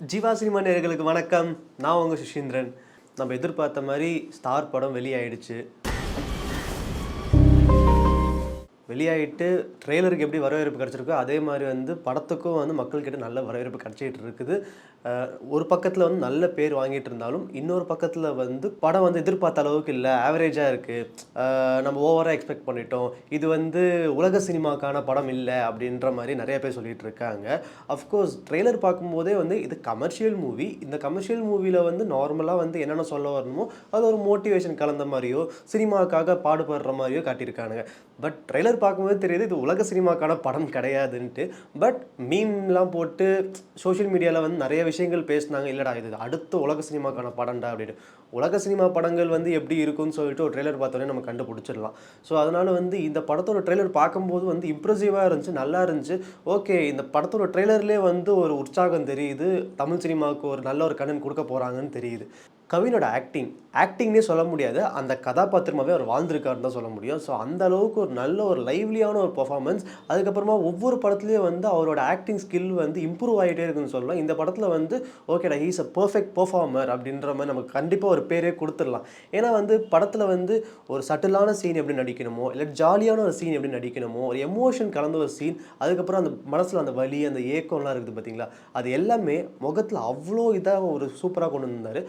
Jeeva cinema நேயர்களுக்கு வணக்கம். நான் உங்க சுஷீந்திரன். நம்ம எதிர்பார்த்த மாரி ஸ்டார் படம் வெளியாயிடுச்சு. வெளியாயிட்டு ட்ரெய்லருக்கு எப்படி வரவேற்பு கிடைச்சிருக்கோ, அதே மாரி படத்துக்கும் மக்கள்கிட்ட நல்ல வரவேற்பு கிடைச்சிட்டு இருக்குது. ஒரு பக்கத்துல நல்ல பேர் வாங்கிட்டு இருந்தாலும், இன்னொரு பக்கத்துல படம் எதிர்பார்த்த அளவுக்கு இல்ல. ஆவரேஜா இருக்கு. நம்ம ஓவரா எக்ஸ்பெக்ட் பண்ணிட்டோம். இது உலக சினிமாக்கான படம் இல்ல அப்படின்ற மாரி நெறைய பேர் சொல்லிட்டு இருக்காங்க. அஃப்கோர்ஸ் ட்ரெய்லர் பார்க்கும்போதே இது கமர்ஷியல் மூவி. இந்த கமர்ஷியல் மூவில நார்மலா என்னென்ன சொல்ல வரணுமோ, அது ஒரு மோட்டிவேஷன் கலந்த மாரியோ, சினிமாக்காக பாடுபடுற மாரியோ காட்டியிருக்கானுங்க. பட் ட்ரெய்லர் பார்க்கும்போது தெரியுது இது உலக சினிமாக்கான படம் கிடையாதுன்ட்டு. பட் மீம்லாம் போட்டு சோஷியல் மீடியால நெறைய விஷயங்கள் பேசினாங்க. இல்லடா இது அடுத்த உலக சினிமாக்கான படம்டா அப்படின்னு. உலக சினிமா படங்கள் எப்படி இருக்கும்னு சொல்லிட்டு ஒரு ட்ரெய்லர் பார்த்தோனே நம்ம கண்டுபிடிச்சிடலாம். ஸோ அதனால இந்த படத்தோட ட்ரெய்லர் பார்க்கும்போது இம்ப்ரெசிவா இருந்துச்சு, நல்லா இருந்துச்சு. ஓகே, இந்த படத்தோட ட்ரெய்லர்லேயே ஒரு உற்சாகம் தெரியுது. தமிழ் சினிமாவுக்கு ஒரு நல்ல ஒரு கண்டென்ட் கொடுக்க போறாங்கன்னு தெரியுது. கவினோட ஆக்டிங்னே சொல்ல முடியாது. அந்த கதாபாத்திரமாவே அவர் வாழ்ந்திருக்காருன்னு தான் சொல்ல முடியும். ஸோ அந்த அளவுக்கு ஒரு நல்ல ஒரு லைவ்லியான ஒரு பெர்ஃபார்மன்ஸ். அதுக்கப்புறமா ஒவ்வொரு படத்துலயும் அவரோட ஆக்டிங் ஸ்கில் இம்ப்ரூவ் ஆகிட்டே இருக்குன்னு சொல்லலாம். இந்த படத்துல ஓகேடா he is a perfect performer அப்படின்ற மாதிரி நமக்கு கண்டிப்பா ஒரு பேரே குடுத்துடலாம். ஏன்னா படத்துல ஒரு சட்டிலான சீன் எப்படி நடிக்கணுமோ, இல்ல ஜாலியான ஒரு சீன் எப்படி நடிக்கணுமோ, ஒரு எமோஷன் கலந்த ஒரு சீன், அதுக்கப்புறம் அந்த மனசுல அந்த வலி, அந்த ஏக்கம்லாம் இருக்குது பார்த்தீங்களா? அது எல்லாமே முகத்துல அவ்வளோ இதா ஒரு சூப்பரா கொண்டு வந்தாரு.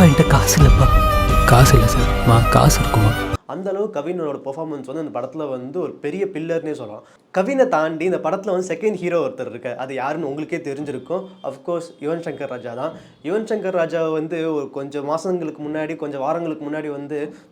என்கிட்ட காசு இல்லைப்பா. காசு இல்லை சார். காசு இருக்குமா? அந்த அளவு கவினோட பெர்ஃபார்மன்ஸ் அந்த படத்துல ஒரு பெரிய பில்லர்னே சொல்லலாம். கவினை தாண்டி இந்த படத்துல செகண்ட் ஹீரோ ஒருத்தர் இருக்கார். அது யாருன்னு உங்களுக்கே தெரிஞ்சிருக்கும். அஃப்கோர்ஸ் யுவன் சங்கர் ராஜா தான். யுவன் சங்கர் ராஜா ஒரு கொஞ்சம் மாசங்களுக்கு முன்னாடி, கொஞ்சம் வாரங்களுக்கு முன்னாடி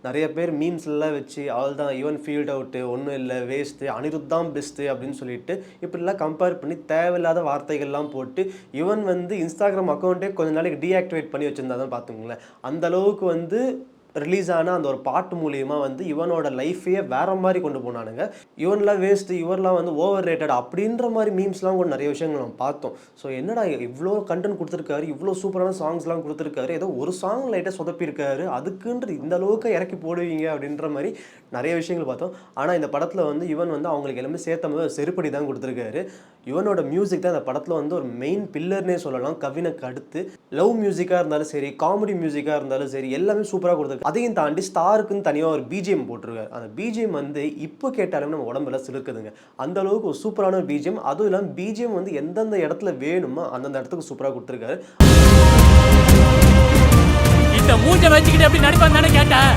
நிறைய பேர் மீம்ஸ்லாம் வச்சு அவள்தான் யுவன் ஃபீல்ட் அவுட்டு, ஒன்றும் இல்லை, வேஸ்ட்டு, அனிருத் தான் பெஸ்ட்டு அப்படின்னு சொல்லிட்டு இப்படிலாம் கம்பேர் பண்ணி தேவையில்லாத வார்த்தைகள்லாம் போட்டு யுவன் இன்ஸ்டாகிராம் அக்கௌண்ட்டே கொஞ்ச நாளைக்கு டீஆக்டிவேட் பண்ணி வச்சிருந்தா தான் பார்த்துங்களேன். அந்த அளவுக்கு ரிலீஸ் ஆன அந்த ஒரு பாட்டு மூலியமா இவனோட லைஃபையே வேற மாதிரி கொண்டு போனானுங்க. இவன்லாம் வேஸ்ட், இவர்லாம் ஓவர் ரேட்டட் அப்படின்ற மாதிரி மீம்ஸ்லாம் கூட நிறைய விஷயங்கள் நம்ம பார்த்தோம். ஸோ என்னடா இவ்வளோ கண்டென்ட் கொடுத்துருக்காரு, இவ்வளோ சூப்பரான சாங்ஸ்லாம் கொடுத்துருக்காரு, ஏதோ ஒரு சாங் லைட்டாக சொதப்பியிருக்காரு, அதுக்குன்ற இந்த அளவுக்கு இறக்கி போடுவீங்க அப்படின்ற மாதிரி நிறைய விஷயங்கள் பார்த்தோம். ஆனால் இந்த படத்தில் இவன் அவங்களுக்கு எல்லாமே சேர்த்த மாதிரி செருப்படி தான் கொடுத்துருக்காரு. இவனோட மியூசிக் தான் இந்த படத்தில் ஒரு மெயின் பில்லர்னே சொல்லலாம். கவினுக்கு அடுத்து லவ் மியூசிக்காக இருந்தாலும் சரி, காமெடி மியூசிக்காக இருந்தாலும் சரி, எல்லாமே சூப்பராக கொடுத்துருக்கு. அதையும் தாண்டி ஸ்டாருக்குன்னு தனியாக ஒரு பிஜிஎம் போட்டிருக்காரு. அந்த பிஜிஎம் இப்போ கேட்டாலும் நம்ம உடம்புல சிலிர்க்குதுங்க. அந்த அளவுக்கு ஒரு சூப்பரான ஒரு பிஜிஎம். அதுவும் இல்லாமல் பிஜிஎம் எந்தெந்த இடத்துல வேணுமோ அந்தந்த இடத்துக்கு சூப்பராக கொடுத்துருக்காரு. இந்த மூஞ்ச வச்சுக்கிட்டு எப்படி நடிப்பான்னு கேட்டேன்.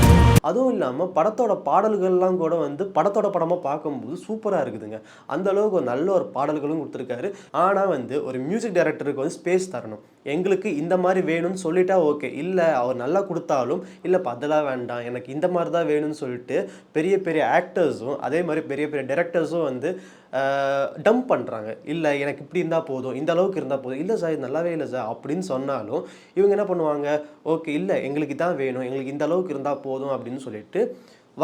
அதுவும் இல்லாமல் படத்தோட பாடல்கள்லாம் கூட படத்தோட படமாக பார்க்கும்போது சூப்பராக இருக்குதுங்க. அந்த அளவுக்கு ஒரு நல்ல ஒரு பாடல்களும் கொடுத்துருக்காரு. ஆனால் ஒரு மியூசிக் டைரக்டருக்கு ஸ்பேஸ் தரணும். எங்களுக்கு இந்த மாதிரி வேணும்னு சொல்லிட்டா ஓகே. இல்லை அவர் நல்லா கொடுத்தாலும் இல்லைப்பா அதெல்லாம் வேண்டாம், எனக்கு இந்த மாதிரி தான் வேணும்னு சொல்லிட்டு பெரிய பெரிய ஆக்டர்ஸும் அதே மாதிரி பெரிய பெரிய டைரக்டர்ஸும் டம்ப் பண்ணுறாங்க. இல்லை எனக்கு இப்படி இருந்தால் போதும், இந்த அளவுக்கு இருந்தால் போதும், இல்லை சார் இது நல்லாவே இல்லை சார் அப்படின்னு சொன்னாலும் இவங்க என்ன பண்ணுவாங்க, ஓகே இல்லை எங்களுக்கு இதான் வேணும், எங்களுக்கு இந்த அளவுக்கு இருந்தால் போதும் அப்படின்னு சொல்லிட்டு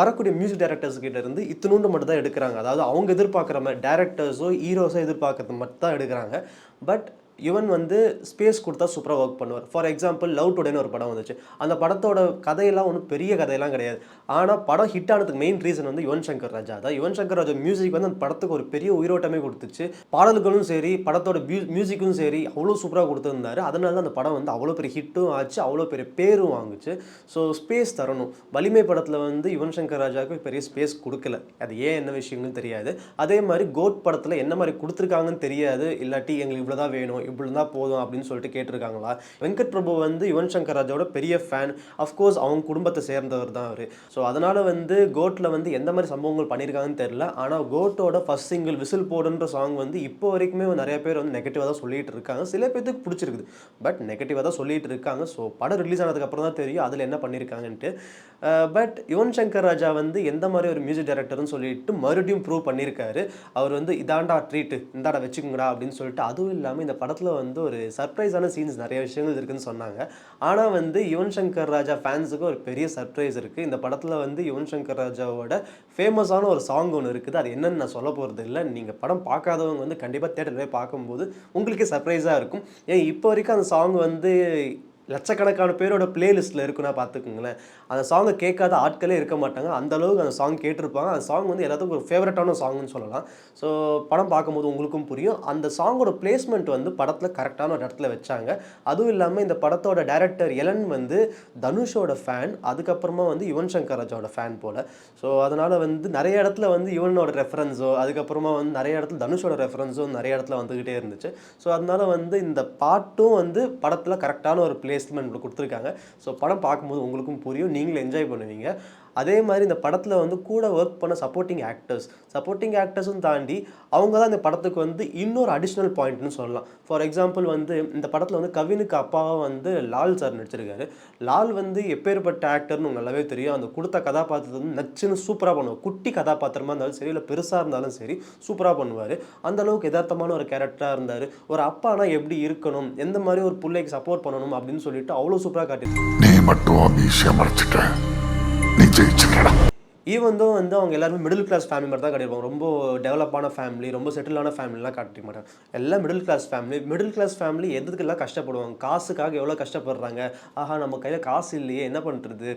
வரக்கூடிய மியூசிக் டைரக்டர்ஸ் கிட்ட இருந்து இத்தினூண்டு மட்டும் தான் எடுக்கிறாங்க. அதாவது அவங்க எதிர்பார்க்குற மாதிரி டைரக்டர்ஸோ ஹீரோஸோ எதிர்பார்க்கறது மட்டும் தான் எடுக்கிறாங்க. பட் இவன் ஸ்பேஸ் கொடுத்தா சூப்பராக ஒர்க் பண்ணுவார். ஃபார் எக்ஸாம்பிள் லவ் டுடேன்னு ஒரு படம் வந்துச்சு. அந்த படத்தோட கதையெல்லாம் ஒன்றும் பெரிய கதையெல்லாம் கிடையாது. ஆனால் படம் ஹிட் ஆனதுக்கு மெயின் ரீசன் யுவன் சங்கர் ராஜா தான். யுவன் சங்கர் ராஜா மியூசிக் அந்த படத்துக்கு ஒரு பெரிய உயிரோட்டமே கொடுத்துச்சு. பாடல்களும் சரி, படத்தோட மியூசிக்கும் சரி அவ்வளோ சூப்பராக கொடுத்துருந்தாரு. அதனால தான் அந்த படம் அவ்வளோ பெரிய ஹிட்டும் ஆச்சு, அவ்வளோ பெரிய பேரும் வாங்குச்சு. ஸோ ஸ்பேஸ் தரணும். வலிமை படத்தில் யுவன் சங்கர் ராஜாவுக்கு பெரிய ஸ்பேஸ் கொடுக்கல. அது ஏன் என்ன விஷயம்னு தெரியாது. அதே மாதிரி கோட் படத்தில் என்ன மாதிரி கொடுத்துருக்காங்கன்னு தெரியாது. இல்லாட்டி எங்களுக்கு இவ்வளோதான் வேணும், இப்படி இருந்தால் போதும் அப்படின்னு சொல்லிட்டு கேட்டிருக்காங்களா. வெங்கட் பிரபு யுவன் சங்கர் ராஜாவோட பெரிய ஃபேன். அஃப்கோர்ஸ் அவங்க குடும்பத்தை சேர்ந்தவர் தான் அவர். ஸோ அதனால கோட்டில் எந்த மாதிரி சம்பவங்கள் பண்ணியிருக்காங்கன்னு தெரியல. ஆனால் கோட்டோட ஃபர்ஸ்ட் சிங்கிள் விசில் போடுன்ற சாங் இப்போ வரைக்குமே நிறைய பேர் நெகட்டிவாக தான் சொல்லிட்டு இருக்காங்க. சில பேருக்கு பிடிச்சிருக்குது, பட் நெகட்டிவாக தான் சொல்லிட்டு இருக்காங்க. ஸோ படம் ரிலீஸ் ஆனதுக்கு அப்புறம் தான் தெரியும் அதில் என்ன பண்ணியிருக்காங்கன்ட்டு. பட் யுவன் சங்கர் ராஜா எந்த மாதிரி ஒரு மியூசிக் டைரக்டர்னு சொல்லிட்டு மறுபடியும் ப்ரூவ் பண்ணியிருக்காரு. அவர் இதாண்டா ட்ரீட்டு, இந்தாடா வச்சுக்கோங்கடா அப்படின்னு சொல்லிட்டு. அதுவும் இல்லாமல் இந்த படத்தில் ஒரு சர்ப்ரைஸான சீன்ஸ் நிறைய விஷயங்கள் இருக்குன்னு சொன்னாங்க. ஆனால் யுவன் சங்கர் ராஜா ஃபேன்ஸுக்கு ஒரு பெரிய சர்ப்ரைஸ் இருக்குது. இந்த படத்தில் யுவன் சங்கர் ராஜாவோட ஃபேமஸான ஒரு சாங் ஒன்று இருக்குது. அது என்னன்னு நான் சொல்ல போகிறது இல்லை. நீங்கள் படம் பார்க்காதவங்க கண்டிப்பாக தேட்டரில் போய் பார்க்கும்போது உங்களுக்கே சர்ப்ரைஸாக இருக்கும். ஏன் இப்போ வரைக்கும் அந்த சாங் லட்சக்கணக்கான பேரோட பிளேலிஸ்ட்டில் இருக்குன்னா பார்த்துக்குங்களேன். அந்த சாங்கை கேட்காத ஆட்களே இருக்க மாட்டாங்க. அந்த அளவுக்கு அந்த சாங் கேட்டிருப்பாங்க. அந்த சாங் வந்து எல்லாத்துக்கும் ஒரு ஃபேவரட்டான சாங்னு சொல்லலாம். ஸோ படம் பார்க்கும்போது உங்களுக்கும் புரியும். அந்த சாங்கோட பிளேஸ்மெண்ட் வந்து படத்தில் கரெக்டான ஒரு இடத்துல வச்சாங்க. அதுவும் இல்லாமல் இந்த படத்தோட டைரக்டர் எலன் வந்து தனுஷோட ஃபேன். அதுக்கப்புறமா வந்து யுவன் சங்கர் ராஜாவோட ஃபேன் போல். ஸோ அதனால் வந்து நிறைய இடத்துல வந்து யுவனோட ரெஃபரன்ஸோ, அதுக்கப்புறமா வந்து நிறைய இடத்துல தனுஷோட ரெஃபரன்ஸோ நிறைய இடத்துல வந்துக்கிட்டே இருந்துச்சு. ஸோ அதனால வந்து இந்த பாட்டும் வந்து படத்தில் கரெக்டான ஒரு பிளேஸ்மெண்ட் கொடுத்துருக்காங்க. ஸோ படம் பார்க்கும்போது உங்களுக்கும் புரியும், நீங்களும் என்ஜாய் பண்ணுவீங்க. அதே மாதிரி இந்த படத்தில் வந்து கூட ஒர்க் பண்ண சப்போர்ட்டிங் ஆக்டர்ஸும் தாண்டி அவங்க தான் இந்த படத்துக்கு வந்து இன்னொரு அடிஷ்னல் பாயிண்ட்னு சொல்லலாம். ஃபார் எக்ஸாம்பிள் வந்து இந்த படத்தில் வந்து கவினுக்கு அப்பாவை வந்து லால் சார் நடிச்சிருக்காரு. லால் வந்து எப்பேற்பட்ட ஆக்டர்னு உங்களுக்கு நல்லாவே தெரியும். அந்த கொடுத்த கதாபாத்திரத்தை வந்து நச்சுன்னு சூப்பராக பண்ணுவார். குட்டி கதாபாத்திரமாக இருந்தாலும் சரி, இல்லை பெருசாக இருந்தாலும் சரி, சூப்பராக பண்ணுவார். அந்த அளவுக்கு யதார்த்தமான ஒரு கேரக்டராக இருந்தார். ஒரு அப்பானா எப்படி இருக்கணும், எந்த மாதிரி ஒரு பிள்ளைக்கு சப்போர்ட் பண்ணணும் அப்படின்னு சொல்லிட்டு அவ்வளோ சூப்பராக காட்டியிருக்காரு. நீ மட்டும் விஷயம் மறைச்சிட்ட, நீ ஜெயிச்சுட்டடா. ஈவன் தோ வந்து அவங்க எல்லாருமே மிடில் கிளாஸ் ஃபேமிலி மாதிரி தான் காட்டியிருப்பாங்க. ரொம்ப டெவலப்பான ஃபேமிலி, ரொம்ப செட்டிலான ஃபேமிலிலாம் காட்டிக்க மாட்டாங்க. எல்லாம் மிடில் கிளாஸ் ஃபேமிலி எதுக்கெல்லாம் கஷ்டப்படுவாங்க, காசுக்காக எவ்வளோ கஷ்டப்படுறாங்க. ஆஹா நம்ம கையில் காசு இல்லையே, என்ன பண்ணுறது,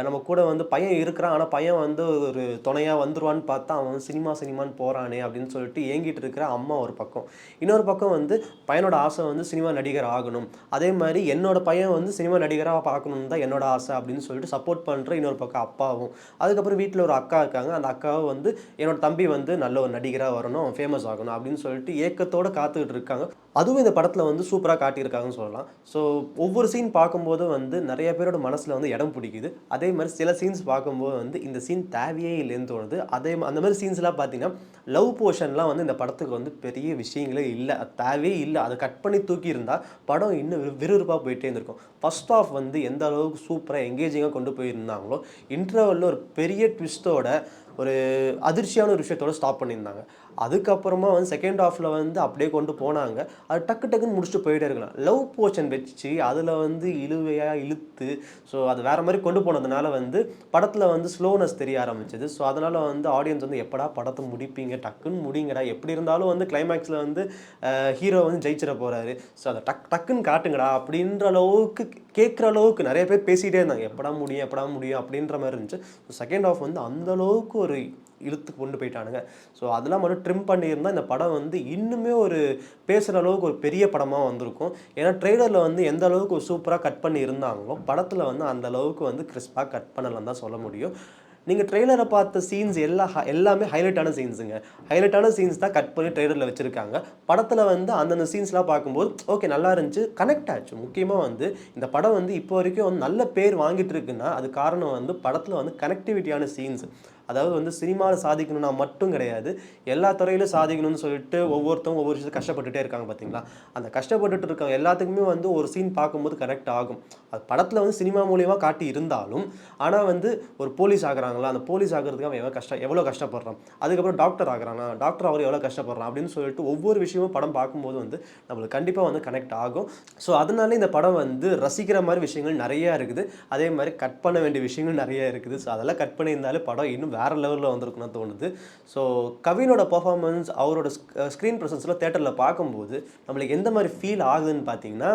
நம்ம கூட வந்து பையன் இருக்கிறான், ஆனால் பையன் வந்து ஒரு துணையாக வந்துருவான்னு பார்த்தா அவன் வந்து சினிமான்னு போகிறானே அப்படின்னு சொல்லிட்டு ஏங்கிட்டு இருக்கிற அம்மா ஒரு பக்கம். இன்னொரு பக்கம் வந்து பையனோட ஆசை வந்து சினிமா நடிகர் ஆகணும். அதே மாதிரி என்னோட பையன் வந்து சினிமா நடிகராக பார்க்கணுன்னு தான் என்னோட ஆசை அப்படின்னு சொல்லிட்டு சப்போர்ட் பண்ணுற இன்னொரு பக்கம் அப்பாவும். அதுக்கப்புறம் வீட்டில் ஒரு அக்கா இருக்காங்க. அந்த அக்காவை வந்து என்னோட தம்பி வந்து நல்ல ஒரு நடிகராக வரணும், ஃபேமஸ் ஆகணும் அப்படின்னு சொல்லிட்டு ஏக்கத்தோடு காத்துக்கிட்டு இருக்காங்க. அதுவும் இந்த படத்தில் வந்து சூப்பராக காட்டியிருக்காங்கன்னு சொல்லலாம். ஸோ ஒவ்வொரு சீன் பார்க்கும்போது வந்து நிறைய பேரோட மனசில் வந்து இடம் பிடிக்குது. அதே மாதிரி சில சீன்ஸ் பார்க்கும்போது வந்து இந்த சீன் தேவையே இல்லைன்னு தோணுது. அந்த மாதிரி சீன்ஸ்லாம் பார்த்தீங்கன்னா லவ் போர்ஷன்லாம் வந்து இந்த படத்துக்கு வந்து பெரிய விஷயங்களே இல்லை, தேவையே இல்லை. அதை கட் பண்ணி தூக்கி இருந்தால் படம் இன்னும் விறுவிறுப்பாக போயிட்டே இருந்திருக்கும். ஃபர்ஸ்ட் ஆஃப் வந்து எந்த அளவுக்கு சூப்பராக எங்கேஜிங்காக கொண்டு போயிருந்தாங்களோ, இன்டர்வலில் ஒரு பெரிய ட்விஸ்ட்டோட ஒரு அதிர்ச்சியான ஒரு விஷயத்தோடு ஸ்டாப் பண்ணியிருந்தாங்க. அதுக்கப்புறமா வந்து செகண்ட் ஹாஃபில் வந்து அப்படியே கொண்டு போனாங்க. அது டக்குன்னு முடிச்சுட்டு போயிட்டே இருக்கலாம். லவ் போர்ஷன் வச்சு அதில் வந்து இழுவையாக இழுத்து ஸோ அது வேறு மாதிரி கொண்டு போனதுனால வந்து படத்தில் வந்து ஸ்லோனஸ் தெரிய ஆரம்பிச்சிது. ஸோ அதனால் வந்து ஆடியன்ஸ் வந்து எப்படா படத்தை முடிப்பீங்க, டக்குன்னு முடிங்கடா, எப்படி இருந்தாலும் வந்து கிளைமேக்ஸில் வந்து ஹீரோ வந்து ஜெயிச்சிட போகிறாரு, ஸோ அதை டக்குன்னு காட்டுங்கடா அப்படின்ற அளவுக்கு கேட்குற அளவுக்கு நிறைய பேர் பேசிகிட்டே இருந்தாங்க. எப்படா முடியும் அப்படின்ற மாதிரி இருந்துச்சு. ஸோ செகண்ட் ஹாஃப் வந்து அந்தளவுக்கு ஒரு இழுத்து கொண்டு போயிட்டானுங்க. ஸோ அதெல்லாம் மட்டும் ட்ரிம் பண்ணியிருந்தால் இந்த படம் வந்து இன்னுமே ஒரு பேசுகிற அளவுக்கு ஒரு பெரிய படமாக வந்திருக்கும். ஏன்னா ட்ரெய்லரில் வந்து எந்த அளவுக்கு ஒரு சூப்பராக கட் பண்ணி இருந்தாங்களோ படத்தில் வந்து அந்த அளவுக்கு வந்து கிறிஸ்பாக கட் பண்ணலன்னு தான் சொல்ல முடியும். நீங்கள் ட்ரெய்லரை பார்த்த சீன்ஸ் எல்லாமே ஹைலைட்டான சீன்ஸ் தான் கட் பண்ணி ட்ரெய்லரில் வச்சுருக்காங்க. படத்தில் வந்து அந்தந்த சீன்ஸ்லாம் பார்க்கும்போது ஓகே நல்லா இருந்துச்சு, கனெக்ட் ஆச்சு. முக்கியமாக வந்து இந்த படம் வந்து இப்போ வரைக்கும் வந்து நல்ல பேர் வாங்கிட்டு இருக்குன்னா அது காரணம் வந்து படத்தில் வந்து கனெக்டிவிட்டியான சீன்ஸ். அதாவது வந்து சினிமாவில் சாதிக்கணும்னா மட்டும் கிடையாது, எல்லா துறையிலும் சாதிக்கணும்னு சொல்லிட்டு ஒவ்வொருத்தவங்க ஒவ்வொரு விஷயத்தை கஷ்டப்பட்டுட்டே இருக்காங்க பார்த்தீங்களா. அந்த கஷ்டப்பட்டுட்டு இருக்காங்க எல்லாத்துக்குமே வந்து ஒரு சீன் பார்க்கும்போது கனெக்ட் ஆகும். அது படத்தில் வந்து சினிமா மூலியமாக காட்டி இருந்தாலும் ஆனால் வந்து ஒரு போலீஸ் ஆகுறாங்களா, அந்த போலீஸ் ஆகிறதுக்கு அவன் எவ்வளோ கஷ்டப்படுறான், அதுக்கப்புறம் டாக்டர் ஆகுறானா, டாக்டர் அவர் எவ்வளோ கஷ்டப்படுறான் அப்படின்னு சொல்லிட்டு ஒவ்வொரு விஷயமும் படம் பார்க்கும்போது வந்து நம்மளுக்கு கண்டிப்பாக வந்து கனெக்ட் ஆகும். ஸோ அதனால இந்த படம் வந்து ரசிக்கிற மாதிரி விஷயங்கள் நிறையா இருக்குது. அதே மாதிரி கட் பண்ண வேண்டிய விஷயங்கள் நிறையா இருக்குது. ஸோ அதெல்லாம் கட் பண்ணியிருந்தாலே படம் இன்னும் வேறு லெவலில் வந்திருக்குன்னு தோணுது. ஸோ கவினோட பர்ஃபார்மன்ஸ், அவரோட ஸ்க்ரீன் ப்ரெசன்ஸில் தேட்டரில் பார்க்கும்போது நம்மளுக்கு எந்த மாதிரி ஃபீல் ஆகுதுன்னு பார்த்தீங்கன்னா,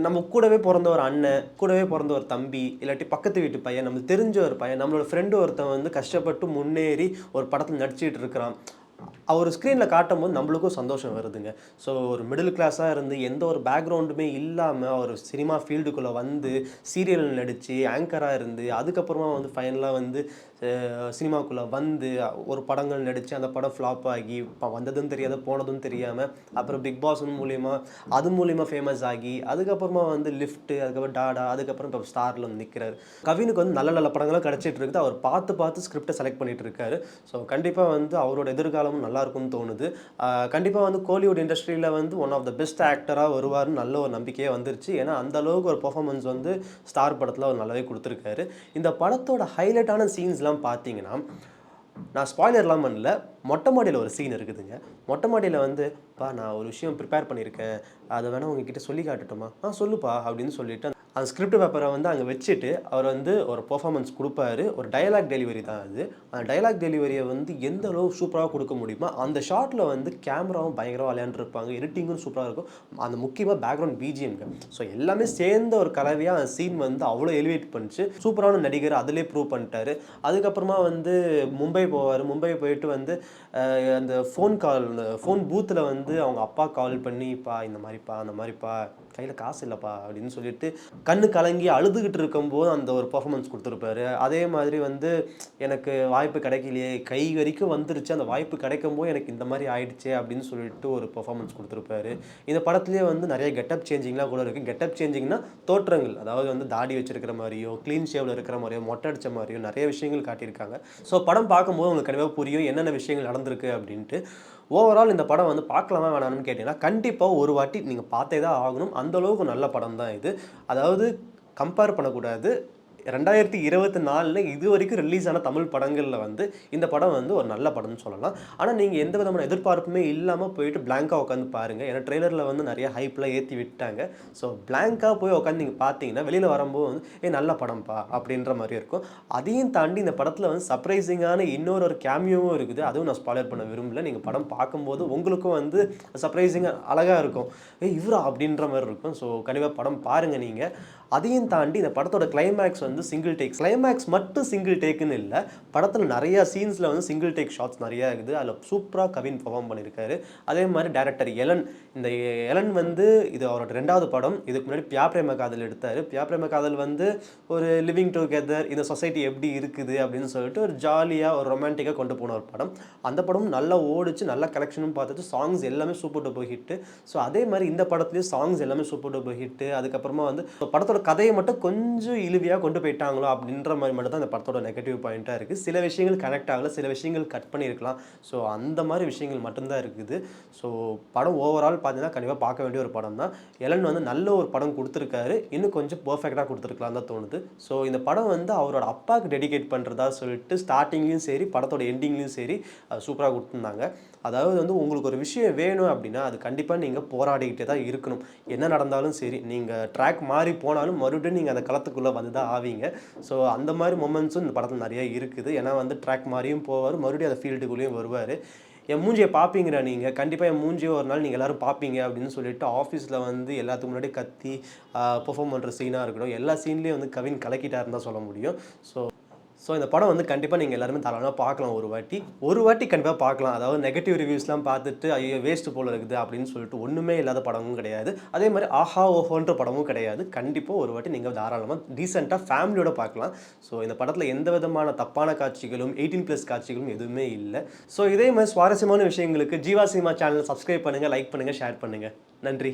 நம்ம கூடவே பிறந்த ஒரு அண்ணன், கூடவே பிறந்த ஒரு தம்பி, இல்லாட்டி பக்கத்து வீட்டு பையன், நம்மளுக்கு தெரிஞ்ச ஒரு பையன், நம்மளோட ஃப்ரெண்டு ஒருத்தன் வந்து கஷ்டப்பட்டு முன்னேறி ஒரு படத்தில் நடிச்சிட்டு இருக்கிறான். அவர் ஸ்க்ரீனில் காட்டும் போது நம்மளுக்கும் சந்தோஷம் வருதுங்க. ஸோ ஒரு மிடில் கிளாஸாக இருந்து எந்த ஒரு பேக்ரவுண்டுமே இல்லாமல் ஒரு சினிமா ஃபீல்டுக்குள்ளே வந்து சீரியல் நடித்து ஆங்கராக இருந்து அதுக்கப்புறமா வந்து ஃபைனலாக வந்து சினிமாக்குள்ளே வந்து ஒரு படங்கள் நடித்து அந்த படம் ஃப்ளாப் ஆகி வந்ததும் தெரியாத போனதும் தெரியாமல் அப்புறம் பிக் பாஸ் மூலியமாக ஃபேமஸ் ஆகி அதுக்கப்புறமா வந்து லிஃப்ட்டு, அதுக்கப்புறம் டாடா, அதுக்கப்புறம் இப்போ ஸ்டாரில் வந்து நிற்கிறாரு. கவினுக்கு வந்து நல்ல நல்ல படங்கள்லாம் கிடச்சிட்டு இருக்குது. அவர் பார்த்து ஸ்கிரிப்டை செலக்ட் பண்ணிட்டு இருக்காரு. ஸோ கண்டிப்பாக வந்து அவரோட எதிர்காலமும் நல்லா இருக்கும்னு தோணுது. கண்டிப்பாக வந்து கோலிவுட் இண்டஸ்ட்ரியில் வந்து ஒன் ஆஃப் த பெஸ்ட் ஆக்டராக வருவார்னு நல்ல ஒரு நம்பிக்கையே வந்துருச்சு. ஏன்னா அந்த அளவுக்கு ஒரு பெர்ஃபார்மன்ஸ் வந்து ஸ்டார் படத்தில் அவர் நல்லாவே கொடுத்துருக்காரு. இந்த படத்தோட ஹைலைட்டான சீன்ஸ்லாம் பார்த்தீங்கன்னா, நான் ஸ்பாய்லர்லாம் பண்ணல, மொட்டை மாடியில் ஒரு சீன் இருக்குதுங்க. மொட்டை மாடியில் வந்து நான் ஒரு விஷயம் ப்ரிப்பேர் பண்ணியிருக்கேன், அதை வேணால் உங்ககிட்ட சொல்லி காட்டட்டுமா, சொல்லுப்பா அப்படின்னு சொல்லிட்டு அந்த ஸ்கிரிப்ட் பேப்பரை வந்து அங்கே வச்சுட்டு அவர் வந்து ஒரு பெர்ஃபார்மன்ஸ் கொடுப்பாரு. ஒரு டயலாக் டெலிவரி தான் அது. அந்த டயலாக் டெலிவரியை வந்து எந்த அளவு சூப்பராக கொடுக்க முடியுமோ அந்த ஷாட்டில் வந்து கேமராவும் பயங்கரமாக விளையாண்டுருப்பாங்க, எடிட்டிங்கும் சூப்பராக இருக்கும். அந்த முக்கியமாக பேக்ரவுண்ட் பிஜிஎம்ங்க. ஸோ எல்லாமே சேர்ந்த ஒரு கலவையாக அந்த சீன் வந்து அவ்வளோ எலிவேட் பண்ணிச்சு. சூப்பரான நடிகர் அதிலே ப்ரூவ் பண்ணிட்டாரு. அதுக்கப்புறமா வந்து மும்பை போவார். மும்பை போயிட்டு வந்து அந்த ஃபோன் பூத்தில் வந்து அவங்க அப்பா கால் பண்ணிப்பா இந்த மாதிரிப்பா அந்த மாதிரிப்பா கையில் காசு இல்லைப்பா அப்படின்னு சொல்லிட்டு கண்ணு கலங்கி அழுதுகிட்டு இருக்கும்போது அந்த ஒரு பர்ஃபார்மன்ஸ் கொடுத்துருப்பாரு. அதே மாதிரி வந்து எனக்கு வாய்ப்பு கிடைக்கலையே, கை வரைக்கும் வந்துருச்சு, அந்த வாய்ப்பு கிடைக்கும் போது எனக்கு இந்த மாதிரி ஆயிடுச்சே அப்படின்னு சொல்லிட்டு ஒரு பர்ஃபார்மன்ஸ் கொடுத்துருப்பாரு. இந்த படத்துலேயே வந்து நிறைய கெட்டப் சேஞ்சிங்லாம் கூட இருக்குது. கெட்டப் சேஞ்சிங்னா தோற்றங்கள், அதாவது வந்து தாடி வச்சிருக்கிற மாதிரியோ க்ளீன் ஷேவில் இருக்கிற மாதிரியோ மொட்டை அடித்த மாதிரியோ நிறைய விஷயங்கள் காட்டியிருக்காங்க. ஸோ படம் பார்க்கும்போது உங்களுக்கு கண்டிப்பாக புரியும் என்னென்ன விஷயங்கள் நடந்திருக்கு அப்படின்ட்டு. ஓவரால் இந்த படம் வந்து பார்க்கலாமா வேணாம்னு கேட்டிங்கன்னா கண்டிப்பாக ஒரு வாட்டி நீங்கள் பார்த்தே தான் ஆகணும். அந்தளவுக்கு நல்ல படம் தான் இது. அதாவது கம்பேர் பண்ணக்கூடாது. 2024 இது வரைக்கும் ரிலீஸ் ஆன தமிழ் படங்களில் வந்து இந்த படம் வந்து ஒரு நல்ல படம்னு சொல்லலாம். ஆனால் நீங்கள் எந்த விதமான எதிர்பார்ப்புமே இல்லாமல் போயிட்டு பிளாங்காக உட்காந்து பாருங்கள். ஏன்னா ட்ரெய்லரில் வந்து நிறைய ஹைப்லாம் ஏற்றி விட்டாங்க. ஸோ பிளாங்காக போய் உட்காந்து நீங்கள் பார்த்தீங்கன்னா வெளியில் வரும்போது வந்து நல்ல படம்ப்பா அப்படின்ற மாதிரி இருக்கும். அதையும் தாண்டி இந்த படத்தில் வந்து சர்ப்ரைசிங்கான இன்னொரு கேமியோவும் இருக்குது. அதுவும் நான் ஸ்பாய்லர் பண்ண விரும்பல. நீங்கள் படம் பார்க்கும்போது உங்களுக்கும் வந்து சர்ப்ரைசிங்காக அழகாக இருக்கும். இவரா அப்படின்ற மாதிரி இருக்கும். ஸோ கண்டிப்பாக படம் பாருங்கள் நீங்கள். அதையும் தாண்டி இந்த படத்தோட கிளைமேக்ஸ் வந்து சிங்கிள் டேக். கிளைமேக்ஸ் மட்டும் சிங்கிள் டேக்குன்னு இல்லை, படத்தில் நிறையா சீன்ஸில் வந்து சிங்கிள் டேக் ஷாட்ஸ் நிறையா இருக்குது. அதில் சூப்பராக கவின் பெர்ஃபார்ம் பண்ணியிருக்காரு. அதே மாதிரி டைரக்டர் எலன், இந்த எலன் வந்து இது அவரோட 2வது படம். இதுக்கு முன்னாடி பியா பிரேம காதல் எடுத்தார். பியா பிரேம காதல் வந்து ஒரு லிவிங் டுகெதர், இந்த சொசைட்டி எப்படி இருக்குது அப்படின்னு சொல்லிட்டு ஒரு ஜாலியாக ஒரு ரொமான்டிக்காக கொண்டு போன ஒரு படம். அந்த படமும் நல்லா ஓடிச்சு, நல்ல கலெக்ஷனும் பார்த்துட்டு சாங்ஸ் எல்லாமே சூப்பர் டூப்பர் ஹிட்டு. ஸோ அதே மாதிரி இந்த படத்துலேயும் சாங்ஸ் எல்லாமே சூப்பர் டூப்பர் ஹிட்டு. அதுக்கப்புறமா வந்து படத்தோட கதையை மட்டும் கொஞ்சம் இழுவியாக கொண்டு போயிட்டாங்களோ அப்படின்ற மாதிரி மட்டும் தான் இந்த படத்தோட நெகட்டிவ் பாயிண்ட்டாக இருக்குது. சில விஷயங்கள் கனெக்ட் ஆகலை, சில விஷயங்கள் கட் பண்ணியிருக்கலாம். ஸோ அந்த மாதிரி விஷயங்கள் மட்டும்தான் இருக்குது. ஸோ படம் ஓவரால் பார்த்தீங்கன்னா கண்டிப்பாக பார்க்க வேண்டிய ஒரு படம் தான். எலன் வந்து நல்ல ஒரு படம் கொடுத்துருக்காரு. இன்னும் கொஞ்சம் பர்ஃபெக்டாக கொடுத்துருக்கலாம் தான் தோணுது. ஸோ இந்த படம் வந்து அவரோட அப்பாவுக்கு டெடிகேட் பண்ணுறதா சொல்லிட்டு ஸ்டார்டிங்லேயும் சரி படத்தோட எண்டிங்லேயும் சரி சூப்பராக கொடுத்துருந்தாங்க. அதாவது வந்து உங்களுக்கு ஒரு விஷயம் வேணும் அப்படின்னா அது கண்டிப்பாக நீங்கள் போராடிக்கிட்டே தான் இருக்கணும். என்ன நடந்தாலும் சரி, நீங்கள் ட்ராக் மாறி போனாலும் மறுபடியும் நீங்கள் அந்த களத்துக்குள்ளே வந்து தான் ஆவீங்க. ஸோ அந்த மாதிரி மொமெண்ட்ஸும் இந்த படத்தில் நிறைய இருக்குது. ஏன்னா வந்து ட்ராக் மாறியும் போவார், மறுபடியும் அந்த ஃபீல்டுக்குள்ளேயும் வருவார். என் மூஞ்சியை பார்ப்பீங்கடா நீங்கள், கண்டிப்பாக என் மூஞ்சியை ஒரு நாள் நீங்கள் எல்லோரும் பார்ப்பீங்க அப்படின்னு சொல்லிட்டு ஆஃபீஸில் வந்து எல்லாத்துக்கு முன்னாடி கத்தி பெர்ஃபார்ம் பண்ணுற சீனாக இருக்கட்டும், எல்லா சீன்லேயும் வந்து கவின் கலக்கிட்டாருன்னு தான் சொல்ல முடியும். ஸோ இந்த படம் வந்து கண்டிப்பாக நீங்கள் எல்லாருமே தாராளமாக பார்க்கலாம். ஒரு வாட்டி கண்டிப்பாக பார்க்கலாம். அதாவது நெகட்டிவ் ரிவ்யூஸ்லாம் பார்த்துட்டு ஐயோ வேஸ்ட்டு போல் இருக்குது அப்படின்னு சொல்லிட்டு ஒன்றுமே இல்லாத படமும் கிடையாது. அதே மாதிரி ஆஹா ஓஹோன்ற படமும் கிடையாது. கண்டிப்பாக ஒரு வாட்டி நீங்கள் தாராளமாக டீசெண்டாக ஃபேமிலியோட பார்க்கலாம். ஸோ இந்த படத்தில் எந்த விதமான தப்பான காட்சிகளும் 18+ காட்சிகளும் எதுவுமே இல்லை. ஸோ இதே மாதிரி சுவாரஸ்யமான விஷயங்களுக்கு ஜீவா சினிமா சேனல் சப்ஸ்கிரைப் பண்ணுங்கள், லைக் பண்ணுங்கள், ஷேர் பண்ணுங்கள். நன்றி.